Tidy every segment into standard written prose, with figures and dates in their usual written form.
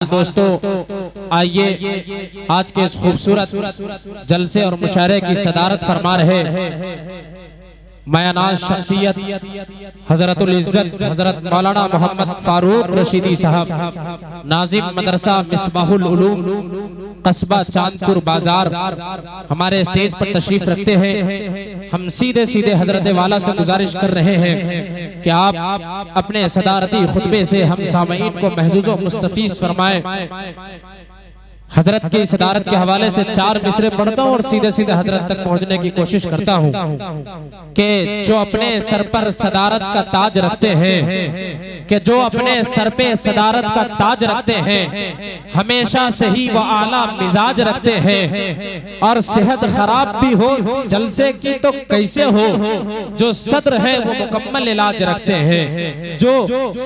دوستو آئیے آج کے اس خوبصورت جلسے اور مشاعرے کی صدارت فرما رہے میاناز شخصیت حضرت العزت حضرت مولانا محمد فاروق رشیدی صاحب ناظم مدرسہ مصباح العلوم قصبہ چاندپور بازار ہمارے اسٹیج پر تشریف رکھتے ہیں۔ ہم سیدھے حضرت والا سے گزارش کر رہے ہیں کہ آپ اپنے صدارتی خطبے سے ہم سامعین کو محظوظ و مستفیض فرمائیں۔ حضرت کی صدارت کے حوالے سے 4 مصرے پڑھتا ہوں اور سیدھے حضرت تک پہنچنے کی کوشش کرتا ہوں کہ جو اپنے سر پر صدارت کا تاج رکھتے ہیں جو اپنے سر پہ صدارت کا تاج رکھتے ہیں ہمیشہ سے ہی وہ اعلیٰ مزاج رکھتے ہیں، اور صحت خراب بھی ہو جلسے کی تو کیسے ہو، جو صدر ہے وہ مکمل علاج رکھتے ہیں، جو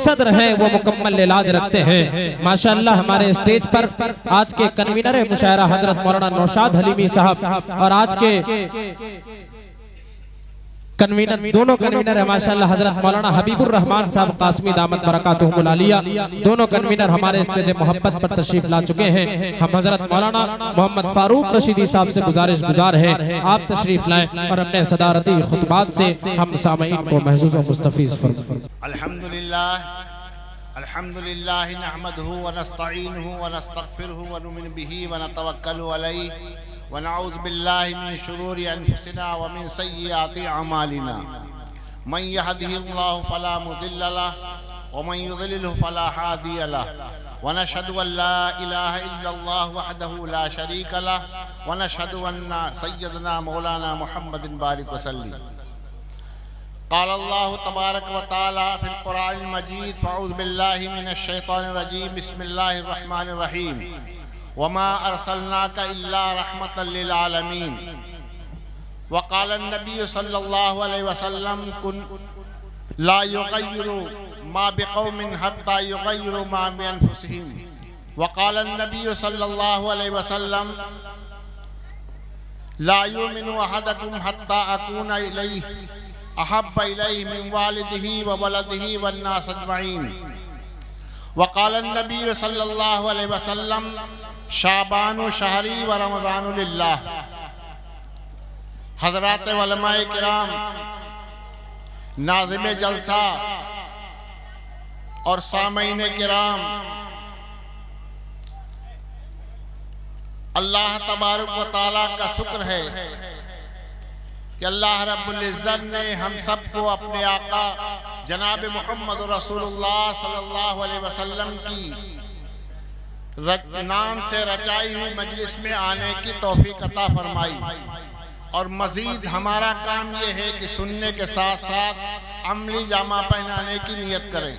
صدر ہے وہ مکمل علاج رکھتے ہیں۔ ماشاءاللہ ہمارے اسٹیج پر آج کے کنوینر مشاعرہ حضرت مولانا نوشاد حلیمی صاحب اور آج کے دونوں کنوینر ہیں ماشاءاللہ حضرت مولانا حبیب الرحمن صاحب قاسمی دامت برکاتہم العالیہ، دونوں کنوینر ہمارے اسٹیج محبت پر تشریف لا چکے ہیں۔ ہم حضرت مولانا محمد فاروق رشیدی صاحب سے گزارش گزار ہیں آپ تشریف لائیں اور اپنے صدارتی خطبات سے ہم سامعین کو محظوظ و مستفیض فرمائیں۔ الحمدللہ نحمده ونستعینه ونستغفره ونؤمن به ونتوکل علیہ ونعوذ باللہ من شرور انفسنا ومن سیئات اعمالنا من يهده الله فلا مضل له ومن يضلل فلا هادي له ونشهد ان لا اله الا الله وحده لا شريك له ونشهد ان سيدنا مولانا محمد بارك وسلم۔ قال الله تبارك وتعالى في القرآن المجيد فأعوذ بالله من الشيطان الرجيم بسم الله الرحمن الرحيم وما أرسلناك إلا رحمة للعالمين۔ وقال النبي صلى الله عليه وسلم لا يغير ما بقوم حتى يغيروا ما بأنفسهم۔ وقال النبي صلى الله عليه وسلم لا يؤمن أحدكم حتى أكون إليه احب الیہ من والدہ وولدہ والناس اجمعین۔ وقال النبی صلی اللہ علیہ وسلم شعبان شہری ورمضان للہ۔ حضرات علماء کرام، ناظم جلسہ اور سامعین کرام، اللہ تبارک و تعالیٰ کا شکر ہے کہ اللہ رب العزت نے ہم سب کو اپنے آقا جناب محمد رسول اللہ صلی اللہ علیہ وسلم کی نام سے رچائی ہوئی مجلس میں آنے کی توفیق عطا فرمائی، اور مزید ہمارا کام یہ ہے کہ سننے کے ساتھ ساتھ عملی جامہ پہنانے کی نیت کریں۔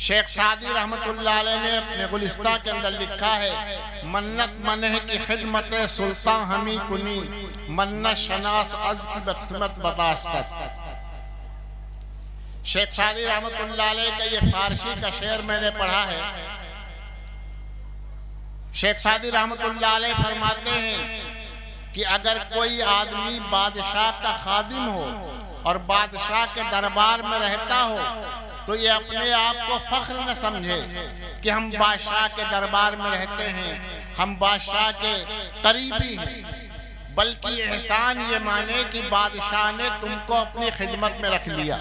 شیخ سعدی رحمت اللہ علیہ نے اپنے گلستہ کے اندر لکھا ہے منت منہ کی خدمت سلطان ہمی کنی، منت شناس عز کی بخدمت بداشتت۔ شیخ سعدی رحمت اللہ علیہ کا یہ فارسی کا شعر میں نے پڑھا ہے۔ شیخ سعدی رحمت اللہ علیہ فرماتے ہیں کہ اگر کوئی آدمی بادشاہ کا خادم ہو اور بادشاہ کے دربار میں رہتا ہو تو یہ اپنے آپ کو فخر نہ سمجھے کہ ہم بادشاہ کے دربار میں رہتے ہیں، ہم بادشاہ کے قریبی ہیں، بلکہ احسان یہ مانے کہ بادشاہ نے تم کو اپنی خدمت میں رکھ لیا۔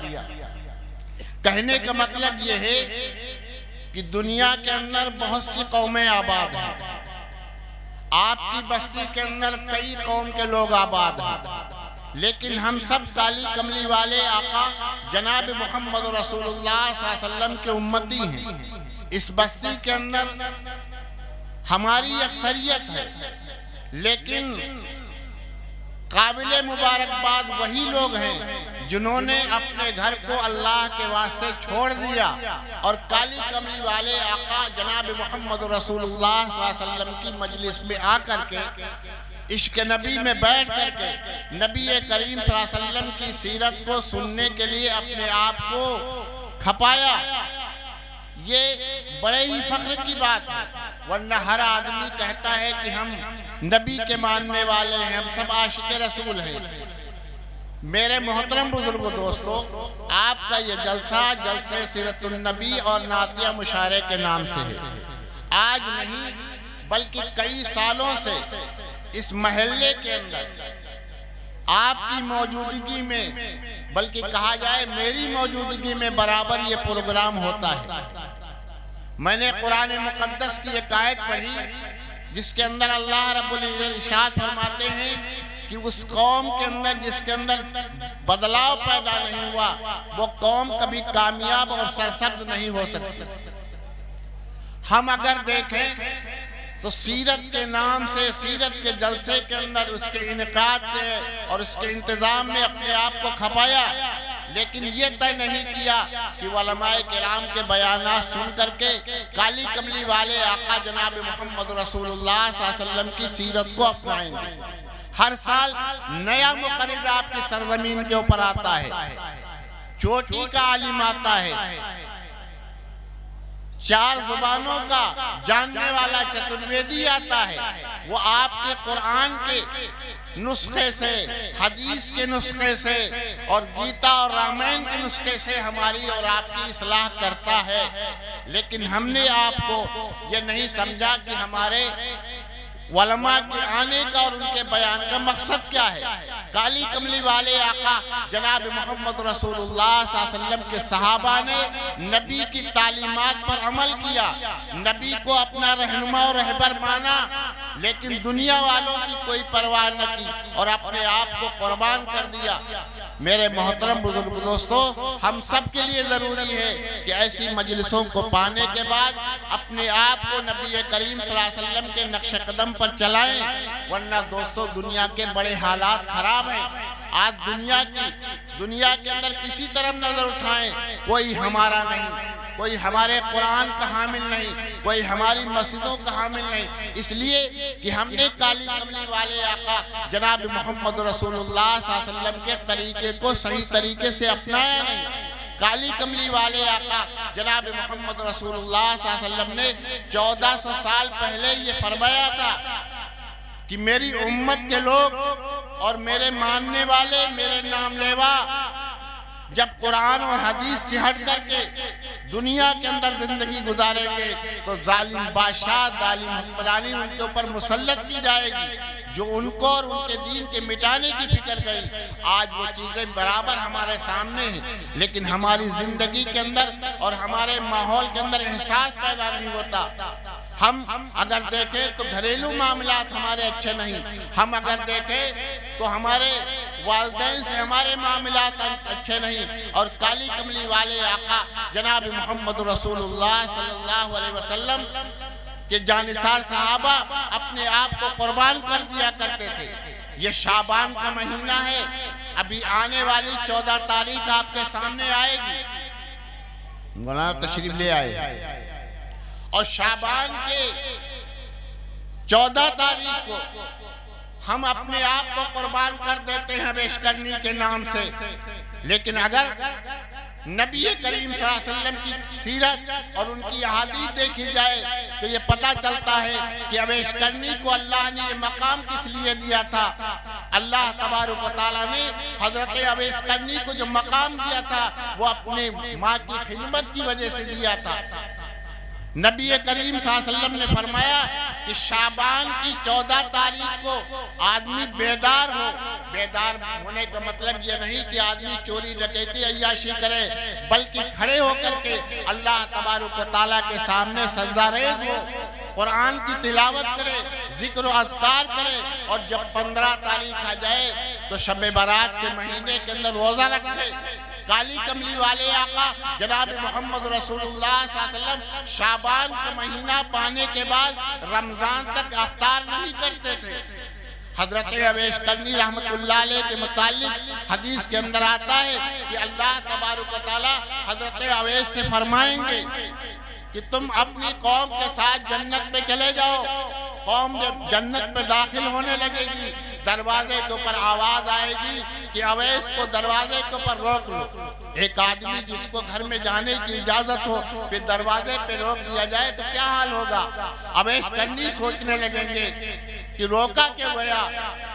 کہنے کا مطلب یہ ہے کہ دنیا کے اندر بہت سی قومیں آباد ہیں، آپ کی بستی کے اندر کئی قوم کے لوگ آباد ہیں، لیکن ہم سب کالی کملی والے آقا جناب محمد رسول اللہ صلی اللہ علیہ وسلم کے امتی ہیں۔ اس بستی کے اندر ہماری اکثریت ہے، لیکن قابل مبارکباد وہی لوگ ہیں جنہوں نے اپنے گھر کو اللہ کے واسطے چھوڑ دیا اور کالی کملی والے آقا جناب محمد رسول اللہ صلی اللہ علیہ وسلم کی مجلس میں آ کر کے عشق نبی میں بیٹھ کر کے نبی کریم صلی اللہ علیہ وسلم کی سیرت کو سننے کے لیے اپنے آپ کو کھپایا۔ یہ بڑے ہی فخر کی بات ہے، ورنہ ہر آدمی کہتا ہے کہ ہم نبی کے ماننے والے ہیں، ہم سب عاشق رسول ہیں، میرے محترم بزرگ دوستو، آپ کا یہ جلسہ جلسہ سیرت النبی اور نعتیہ مشاعرے کے نام سے ہے۔ آج نہیں بلکہ کئی سالوں سے اس محلے کے اندر آپ کی موجودگی میں، بلکہ کہا جائے میری موجودگی میں برابر یہ پروگرام ہوتا ہے۔ میں نے قرآن مقدس کی ایک آیت پڑھی جس کے اندر اللہ رب العزت ارشاد فرماتے ہیں کہ اس قوم کے اندر جس کے اندر بدلاؤ پیدا نہیں ہوا، وہ قوم کبھی کامیاب اور سرسبز نہیں ہو سکتی۔ ہم اگر دیکھیں تو سیرت کے نام سے، سیرت کے جلسے کے اندر، اس کے انعقاد کے اور اس کے انتظام میں اپنے آپ کو کھپایا، لیکن یہ طے نہیں کیا کہ علماء کرام کے بیانات سن کر کے کالی کملی والے آقا جناب محمد رسول اللہ صلی اللہ علیہ وسلم کی سیرت کو اپنائیں گے۔ ہر سال نیا مقرر آپ کی سرزمین کے اوپر آتا ہے، چوٹی کا عالم آتا ہے، 4 زبانوں کا جاننے والا چترویدی آتا ہے، وہ آپ کے قرآن کے نسخے سے، حدیث کے نسخے سے اور گیتا اور رامائن کے نسخے سے ہماری اور آپ کی اصلاح کرتا ہے۔ لیکن ہم نے آپ کو یہ نہیں سمجھا کہ ہمارے علماء کے آنے کا اور ان کے بیان کا مقصد کیا ہے۔ کالی کملی والے آقا جناب محمد رسول اللہ صلی اللہ علیہ وسلم کے صحابہ نے نبی کی تعلیمات پر عمل کیا، نبی کو اپنا رہنما اور رہبر مانا، لیکن دنیا والوں کی کوئی پرواہ نہ کی اور اپنے آپ کو قربان کر دیا۔ میرے محترم بزرگ دوستو، ہم سب کے لیے ضروری ہے کہ ایسی مجلسوں کو پانے کے بعد اپنے آپ کو نبی کریم صلی اللہ علیہ وسلم کے نقش قدم پر چلائیں، ورنہ دوستو دنیا کے بڑے حالات خراب ہیں۔ آج دنیا کے اندر کسی طرف نظر اٹھائیں، کوئی ہمارا نہیں، کوئی ہمارے قرآن کا حامل نہیں، کوئی ہماری مسجدوں کا حامل نہیں، اس لیے کہ ہم نے کالی کملی والے آقا جناب محمد رسول اللہ صلی اللہ علیہ وسلم کے طریقے کو صحیح طریقے سے اپنایا نہیں۔ کالی کملی والے آقا جناب محمد رسول اللہ صلی اللہ علیہ وسلم نے 1400 سال پہلے یہ فرمایا تھا کہ میری امت کے لوگ اور میرے ماننے والے، میرے نام لیوا جب قرآن اور حدیث سے ہٹ کر کے دنیا کے اندر زندگی گزاریں گے تو ظالم بادشاہ، ظالم حکمرانی ان کے اوپر مسلط کی جائے گی، جو ان کو اور ان کے دین کے مٹانے کی فکر گئی۔ آج وہ چیزیں برابر ہمارے سامنے ہیں، لیکن ہماری زندگی کے اندر اور ہمارے ماحول کے اندر احساس پیدا نہیں ہوتا۔ ہم اگر دیکھیں تو گھریلو معاملات ہمارے اچھے نہیں، ہم اگر دیکھیں تو ہمارے والدین سے ہمارے معاملات اچھے نہیں، اور کالی کملی والے آقا جناب محمد رسول اللہ صلی اللہ علیہ وسلم کہ جانثار صحابہ اپنے آپ کو قربان کر دیا کرتے تھے۔ یہ شعبان کا مہینہ ہے، ابھی آنے والی 14 تاریخ آپ کے سامنے آئے گی، مولانا تشریف لے آئے، اور شعبان کے 14 تاریخ کو ہم اپنے آپ کو قربان کر دیتے ہیں بیش کرنی کے نام سے، لیکن اگر نبی کریم صلی اللہ علیہ وسلم کی سیرت اور ان کی احادیث دیکھی جائے تو یہ پتہ چلتا ہے کہ اویس کرنی کو اللہ نے یہ مقام کس لیے دیا تھا۔ اللہ تبارک و تعالیٰ نے حضرت اویس کرنی کو جو مقام دیا تھا وہ اپنے ماں کی خدمت کی وجہ سے دیا تھا۔ نبی کریم صلی اللہ علیہ وسلم نے فرمایا کہ شعبان کی 14 تاریخ کو آدمی بیدار ہو۔ بیدار ہونے کا مطلب یہ نہیں کہ آدمی چوری ڈکیتی عیاشی کرے، بلکہ کھڑے ہو کر کے اللہ تبارک و تعالیٰ کے سامنے سجدہ ریز ہو، قرآن کی تلاوت کرے، ذکر و اذکار کرے، اور جب 15 تاریخ آ جائے تو شب برات کے مہینے کے اندر روزہ رکھے۔ کالی کملی والے آقا جناب محمد رسول اللہ صلی اللہ علیہ وسلم شعبان کا مہینہ پانے کے بعد رمضان تک افطار نہیں کرتے تھے۔ حضرت اویس کرنی رحمت اللہ علیہ کے متعلق حدیث کے اندر آتا ہے کہ اللہ تبارک و تعالی حضرت اویس سے فرمائیں گے کہ تم اپنی قوم کے ساتھ جنت میں چلے جاؤ۔ قوم جب جنت میں داخل ہونے لگے گی، دروازے کے اوپر آواز آئے گی کہ اویس کو دروازے کے اوپر روک لو۔ ایک آدمی جس کو گھر میں جانے کی اجازت ہو پھر دروازے پہ روک دیا جائے تو کیا حال ہوگا؟ اویس کرنی سوچنے لگیں گے کہ روکا کہ گویا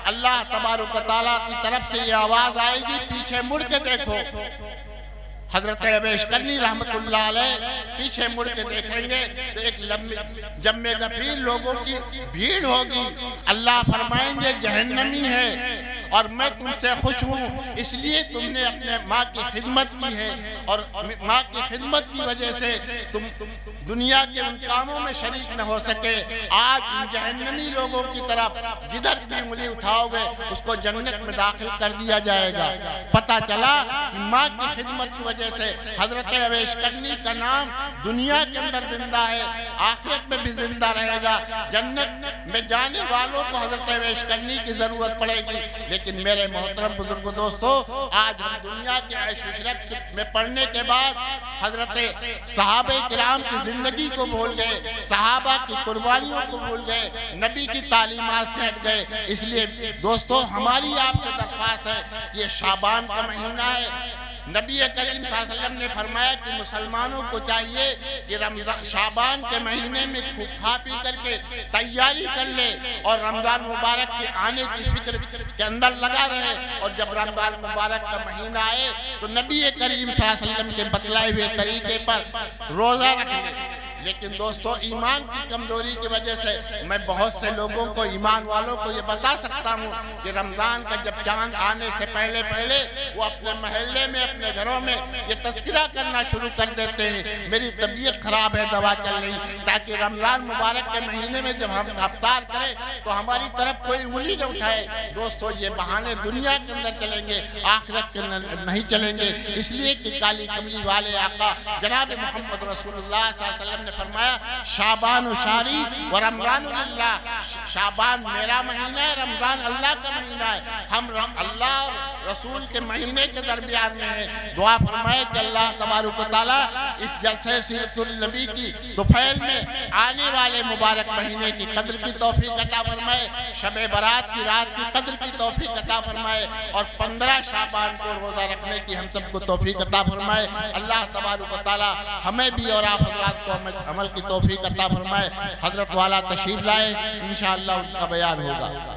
اللہ تبارک و تعالیٰ کی طرف سے یہ آواز آئے گی پیچھے مڑ کے دیکھو. حضرت اویس کرنی رحمت اللہ علیہ پیچھے مڑ کے دیکھیں گے تو ایک جمع غفیر لوگوں کی بھیڑ ہوگی. اللہ فرمائیں گے جہنمی ہے اور میں تم سے خوش ہوں، اس لیے تم نے اپنے ماں کی خدمت کی ہے اور ماں کی خدمت کی وجہ سے تم دنیا کے ان کاموں میں شریک نہ ہو سکے. آج ان جہنمی لوگوں کی طرف جدھر بھی انگلی اٹھاؤ گے اس کو جنت میں داخل کر دیا جائے گا. پتہ چلا کہ ماں کی خدمت کی وجہ سے حضرت اویس کرنی کا نام دنیا کے اندر زندہ ہے، آخرت میں بھی زندہ رہے گا. جنت میں جانے والوں کو حضرت اویس کرنی کی ضرورت پڑے گی. لیکن میرے محترم بزرگ دوستو، آج ہم دنیا کے عیش و عشرت میں پڑھنے کے بعد حضرت صحابہ کرام کی زندگی کو بھول گئے، صحابہ کی قربانیوں کو بھول گئے، نبی کی تعلیمات سے ہٹ گئے. اس لیے دوستو ہماری آپ سے درخواست ہے کہ یہ شعبان کا مہینہ ہے. نبی کریم صلی اللہ علیہ وسلم نے فرمایا کہ مسلمانوں کو چاہیے کہ شعبان کے مہینے میں کھا پی کر کے تیاری کر لے اور رمضان مبارک کے آنے کی فکر کے اندر لگا رہے. اور جب رمضان مبارک کا مہینہ آئے تو نبی کریم صلی اللہ علیہ وسلم کے بتلائے ہوئے طریقے پر روزہ رکھ لے. لیکن دوستو ایمان کی کمزوری کی وجہ سے میں بہت سے لوگوں کو، ایمان والوں کو یہ بتا سکتا ہوں کہ رمضان کا جب چاند آنے سے پہلے وہ اپنے محلے میں اپنے گھروں میں یہ تذکرہ کرنا شروع کر دیتے ہیں میری طبیعت خراب ہے دوا چل رہی، تاکہ رمضان مبارک کے مہینے میں جب ہم افطار کریں تو ہماری طرف کوئی انگلی نہ اٹھائے. دوستو یہ بہانے دنیا کے اندر چلیں گے، آخرت کے اندر نہیں چلیں گے. اس لیے کہ کالی کملی والے آقا جناب محمد رسول اللہ صلی اللہ علیہ وسلم نے فرمایا شعبان و شاری و رمضان للہ. شعبان میرا مہینہ ہے، رمضان اللہ کا مہینہ ہے. ہم اللہ اور رسول کے مہینے کے درمیان میں ہیں. دعا فرمائے کہ اللہ تبارک و تعالیٰ اس جلسہ سیرت النبی کی طفیل میں آنے والے مبارک مہینے کی قدر کی توفیق عطا فرمائے، شب برات کی رات کی قدر کی توفیق عطا فرمائے اور 15 شعبان کو روزہ رکھنے کی ہم سب کو توفیق عطا فرمائے. اللہ تبارک و تعالیٰ ہمیں بھی اور آپ حضرات کو عمل کی توفیق عطا فرمائے. حضرت والا تشریف لائے، انشاءاللہ ان کا بیان ہوگا.